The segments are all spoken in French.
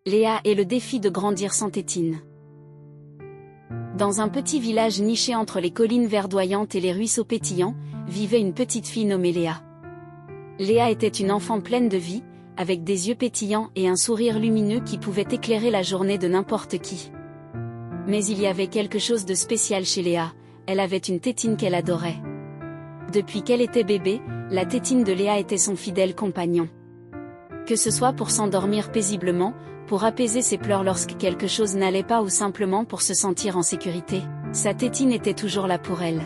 Léa et le défi de grandir sans tétine. Dans un petit village niché entre les collines verdoyantes et les ruisseaux pétillants, vivait une petite fille nommée Léa. Léa était une enfant pleine de vie, avec des yeux pétillants et un sourire lumineux qui pouvait éclairer la journée de n'importe qui. Mais il y avait quelque chose de spécial chez Léa, elle avait une tétine qu'elle adorait. Depuis qu'elle était bébé, la tétine de Léa était son fidèle compagnon. Que ce soit pour s'endormir paisiblement, pour apaiser ses pleurs lorsque quelque chose n'allait pas ou simplement pour se sentir en sécurité, sa tétine était toujours là pour elle.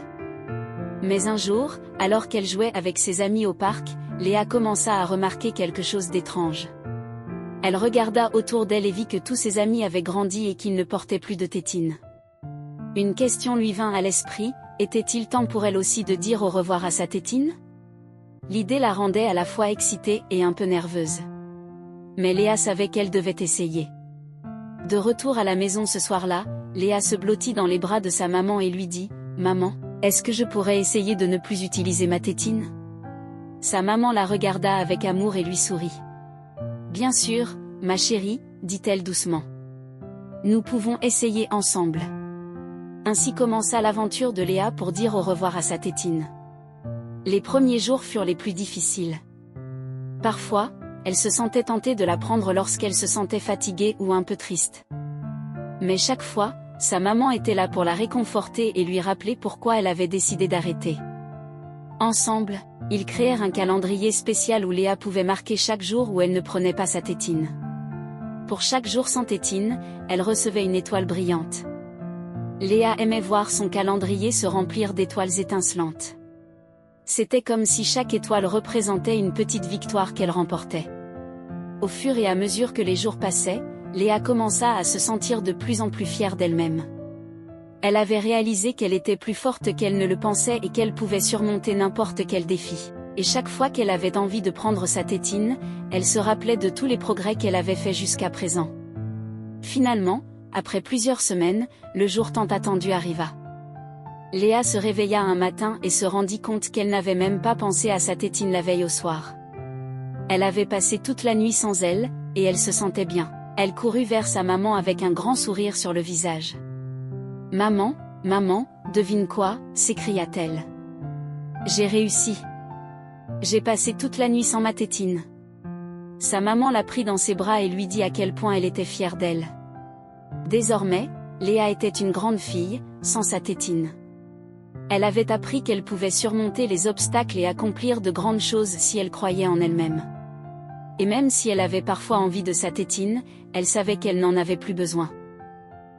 Mais un jour, alors qu'elle jouait avec ses amis au parc, Léa commença à remarquer quelque chose d'étrange. Elle regarda autour d'elle et vit que tous ses amis avaient grandi et qu'ils ne portaient plus de tétine. Une question lui vint à l'esprit, était-il temps pour elle aussi de dire au revoir à sa tétine ? L'idée la rendait à la fois excitée et un peu nerveuse. Mais Léa savait qu'elle devait essayer. De retour à la maison ce soir-là, Léa se blottit dans les bras de sa maman et lui dit « Maman, est-ce que je pourrais essayer de ne plus utiliser ma tétine ?» Sa maman la regarda avec amour et lui sourit. « Bien sûr, ma chérie, dit-elle doucement. Nous pouvons essayer ensemble. » Ainsi commença l'aventure de Léa pour dire au revoir à sa tétine. Les premiers jours furent les plus difficiles. Parfois, elle se sentait tentée de la prendre lorsqu'elle se sentait fatiguée ou un peu triste. Mais chaque fois, sa maman était là pour la réconforter et lui rappeler pourquoi elle avait décidé d'arrêter. Ensemble, ils créèrent un calendrier spécial où Léa pouvait marquer chaque jour où elle ne prenait pas sa tétine. Pour chaque jour sans tétine, elle recevait une étoile brillante. Léa aimait voir son calendrier se remplir d'étoiles étincelantes. C'était comme si chaque étoile représentait une petite victoire qu'elle remportait. Au fur et à mesure que les jours passaient, Léa commença à se sentir de plus en plus fière d'elle-même. Elle avait réalisé qu'elle était plus forte qu'elle ne le pensait et qu'elle pouvait surmonter n'importe quel défi. Et chaque fois qu'elle avait envie de prendre sa tétine, elle se rappelait de tous les progrès qu'elle avait faits jusqu'à présent. Finalement, après plusieurs semaines, le jour tant attendu arriva. Léa se réveilla un matin et se rendit compte qu'elle n'avait même pas pensé à sa tétine la veille au soir. Elle avait passé toute la nuit sans elle, et elle se sentait bien. Elle courut vers sa maman avec un grand sourire sur le visage. « Maman, maman, devine quoi ?» s'écria-t-elle. « J'ai réussi. J'ai passé toute la nuit sans ma tétine. » Sa maman la prit dans ses bras et lui dit à quel point elle était fière d'elle. Désormais, Léa était une grande fille, sans sa tétine. Elle avait appris qu'elle pouvait surmonter les obstacles et accomplir de grandes choses si elle croyait en elle-même. Et même si elle avait parfois envie de sa tétine, elle savait qu'elle n'en avait plus besoin.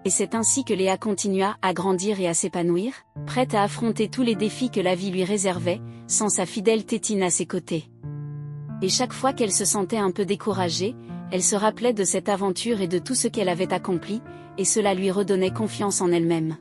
Et c'est ainsi que Léa continua à grandir et à s'épanouir, prête à affronter tous les défis que la vie lui réservait, sans sa fidèle tétine à ses côtés. Et chaque fois qu'elle se sentait un peu découragée, elle se rappelait de cette aventure et de tout ce qu'elle avait accompli, et cela lui redonnait confiance en elle-même.